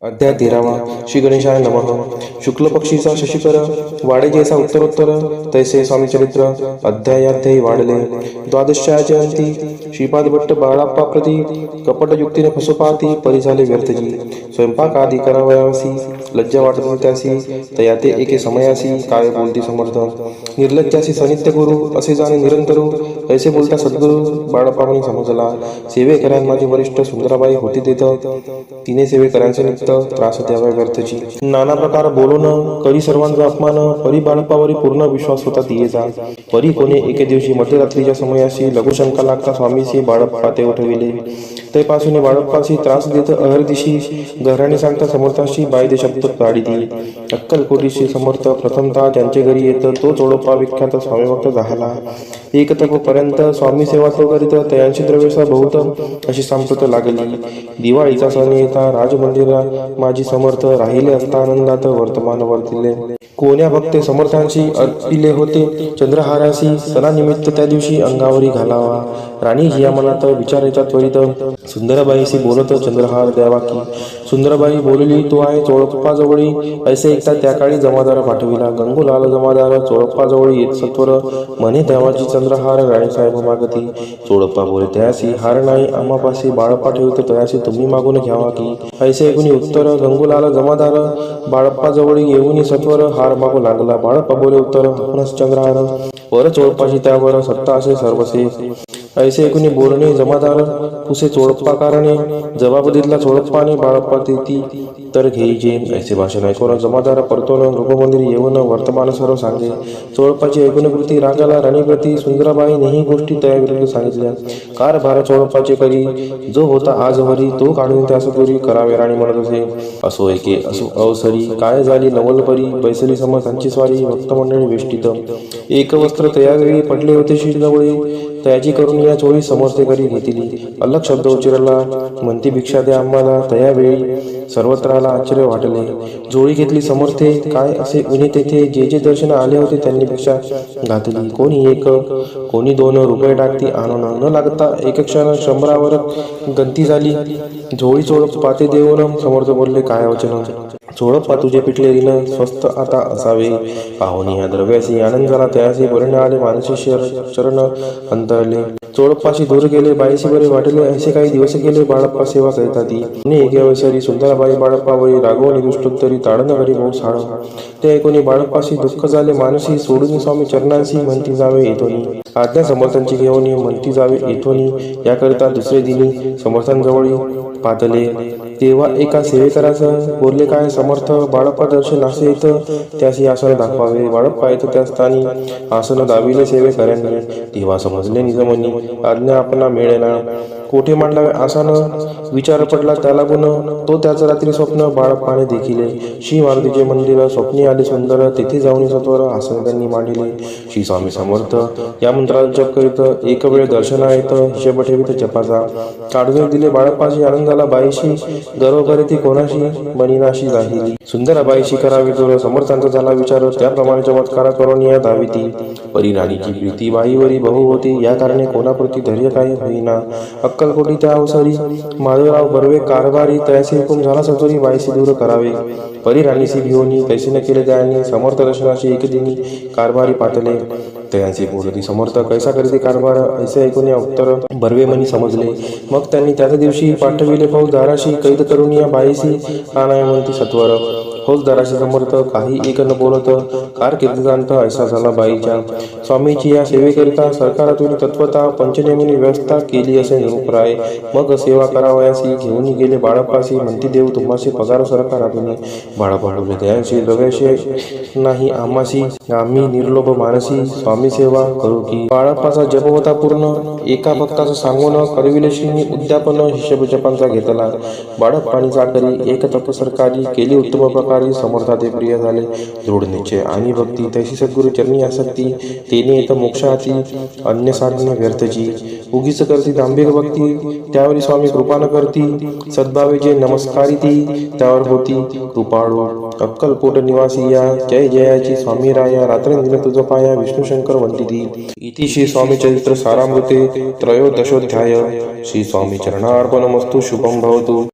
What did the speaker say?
अध्याय 13वा. श्री गणेशाय नमः. शुक्ल पक्षीचा शशिकर वाडे जैसा उत्तरोत्तर तैसे स्वामीचरित्र अध्यायाध्यायी वाढले. द्वादशाचे अंती श्रीपाद भट्ट बाळाप्पा प्रती कपटयुक्तीने फसोपाती परी झाले व्यर्थजी. स्वयंपाक आदी करावयासी लज्जा वाटत होती त्यासी, तया ते एके समयासी काय बोलती समर्थ. निर्लज्जासी सनित्य गुरु असे जाणे निरंतरू, ऐसे बोलता सद्गुरु बाळाप्पांनी समजला. सेवेकऱ्यां माझी वरिष्ठ सुंदराबाई होती तेथ, तिने सेवेकऱ्यांचे नित्य त्रास द्यावा व्यर्थची. नाना प्रकार बोलून करी सर्वांचा अपमान, परी बाळप्पावरी पूर्ण विश्वास होता तियेचा. परी कोणे एके दिवशी मध्यरात्रीच्या समयाशी लघुशंका लागता स्वामीसी बाळप्पा ते उठविले. तेपासून बाळप्पाशी त्रास देत अहर्दिशी घराने सांगता समर्थाशी बाई शब्द काढिती. अक्कलकोटीशी समर्थ प्रथमतः त्यांचे घरी येत तो चोडप्पा विख्यात स्वामीभक्त झाला. एक तपपर्यंत स्वामी सेवा तो करीत तयांशी द्रव्यसा बहुत अशी सांप्रत लागली. दिवाळीचा सण येता राजमंदिरा माझी समर्थ राहिले असता आनंदात वर्तमान वर्तिले. कोण्या भक्ते समर्थांशी अर्पिले होते चंद्रहाराशी, सणानिमित्त त्या दिवशी अंगावरी घालावा. राणी या मनात विचारायच्या त्वरित सुंदरबाईशी बोलत चंद्रहार द्यावा की. सुंदरबाई बोलली तो आहे चोळप्पाजवळी. ऐसे ऐकता त्या काळी जमादार पाठविला. गंगूलाल जमादार चोळप्पाजवळी येत सत्वर म्हणे देवाची चंद्रहार राणीसाहेब मागती. चोळप्पा बोले तयासी हार नाही आम्हापाशी बाळप्पा ठेवतो तयासी तुम्ही मागून घ्यावा की. ऐसे ऐकून उत्तर गंगूलाल जमादार बाळप्पाजवळी येऊन सत्वर हार मागू लागला. बाळप्पा बोले उत्तर आपणच चंद्रहार वर चोळप्पाची त्यावर सत्ता असे सर्वसे. ऐसे ऐकून बोलणे जमादार पुसे चोळप्पा कारणे. जबाब दिला चोळप्पाने बाळप्पा तेती तर घेईजे. ऐसे भाषण ऐकून जमादार परतोन रूपमंदिर येऊन वर्तमान सर्व सांगे. चोळप्पाची ऐकून कृती रागाला राणीप्रती. सुंदराबाईनेही गोष्टी तयाविरुद्ध सांगितल्या. कारभार चोळप्पाचे करी जो होता आजवरी, तो काढून त्यास दुरी करावे राणी म्हणत असे. असो एके असो अवसरी काय झाली नवलपरी, बैसली समर्थांची स्वारी भक्तमंडळी वेष्टित. एक वस्त्र तयावेळी पडले होते शिरजवळी, तयाची करून या चोळी समर्थे करी घेतली. अलग शब्द उच्चारला म्हणती भिक्षा द्या आम्हाला. तयावेळी सर्वत्राला आश्चर्य वाटले. जोळी घेतली समर्थे काय असे उन्हे तेथे जे जे दर्शन आले होते त्यांनी भिक्षा घातली. कोणी एक कोणी 2 रुपये टाकती आणून न लागता एक क्षण शंभरावर गंती झाली. झोळी चोळप्पा ते देऊन समर्थ बोलले काय वचन. चोळप्पा तुझे पिटले ऋण स्वस्त आता असावे. पाहुणी ह्या द्रव्यासी आनंद झाला तयासी बरणे आले मानसी शरण अंतरले. चोळप्पाशी दूर गेले बाईशी बरे वाटले. असे काही दिवस गेले बाळप्पा सेवा करिता ती. एके अवसरी सुंदराबाई बाळप्पावरी रागवणी दुष्टोत्तरी ताडन घडी भाऊ साळ. ते ऐकून बाळप्पाशी दुःख झाले मानसी. सोडून स्वामी चरणांशी म्हणती जावे येथोनी. आज्ञा समर्थांची घेऊन म्हणती जावे येथोनी. याकरिता दुसरे दिनी समर्थांजवळी पातले. तेव्हा एका सेवेकरास बोलले काय समर्थ बाळप्पा दर्शन असे येत त्यासी आसन दाखवावे. बाळप्पा येत त्या स्थानी आसन दाविले सेवेकऱ्यांनी. तेव्हा समजले निजमनी आज्ञा आपणा मिळेना. कोठे मांडावे आसन विचार पडला त्याला गुण. तो त्याच रात्री स्वप्न बाळप्पाने देखिले. श्री मारुतीचे मंदिर स्वप्नी आले सुंदर, तेथे जाऊन सत्वर आसन त्यांनी मांडिले. श्री स्वामी समर्थ या मंत्राचा जप करीत एक वेळ दर्शनायत हिशेब ठेवीत जपाचा. काढून दिले बाळप्पाशी आनंदाला बाईशी. गर्व करीती कोणाशी बनिनाशी जाहिली. सुंदराबाईशी करावी जोर समर्थांचा झाला विचार. त्याप्रमाणे चमत्कार करून या धाविती. परी राणीची प्रीती बाईवरी बहु होती. या कारणे कोणाप्रती धैर्य काही होईना. अक्कलकोटी त्या अवसरी माधवराव बर्वे कारभारी तयासी हुकूम झाला सत्वरी बाईशी दूर करावे. परी राणीशी घेऊन तैसे न केले त्यांनी. समर्थ दर्शनाशी एक दिनी कारभारी पाठले. तयांशी बोलती समर्थ कैसा करीती कारभार. ऐसे ऐकून या उत्तर बर्वे मनी समजले. मग त्यांनी त्याच दिवशी पाठविले फौजदाराशी. कैद करून या बाईशी आणाय म्हणती सत्वर. फौजदाराशी समर्थ काही एक न बोलत कारकिर्दीचा ऐसा झाला बाईच्या. स्वामीची या सेवेकरिता सरकारातून तत्वता पंचनेमीने व्यवस्था केली असे निरूपराय. मग सेवा करावयासी घेऊन गेले बाळप्पाशी. म्हणती देव तुम्हाशी पगार सरकारातून. बाळप्पा बोलले दयाशी द्रव्याशी नाही आम्हाशी, आम्ही निर्लोभ मानसी स्वामी सेवा करू की. बाळप्पाचा जप होता पूर्ण. एका भक्ताचं सांगून करविले श्रीनी उद्यापन हिशेब जपांचा घेतला. बाळप्पानी चाकरी एक तप सरकारी केली उत्तम प्रकारे. समर्था ते प्रिय झाले. दृढ निश्चय आणि भक्ती तैसी सद्गुरु चरणी आसक्ती. तेने येत मोक्षाती अन्य साधन व्यर्थची. उगीच करती दांभिक भक्ती त्यावरी स्वामी कृपा न करती. सद्भावे जे नमस्कारी ती त्यावर होती कृपाळू. अक्कलकोट निवासी या जय जयाची स्वामी राया. रात्रंदिन तुझ पाया विष्णू शंकर वंदिती. इति श्री स्वामी चरित्र सारामृते त्रयोदशोध्याय. श्री स्वामी चरणार्पणमस्तु. शुभम भवतु.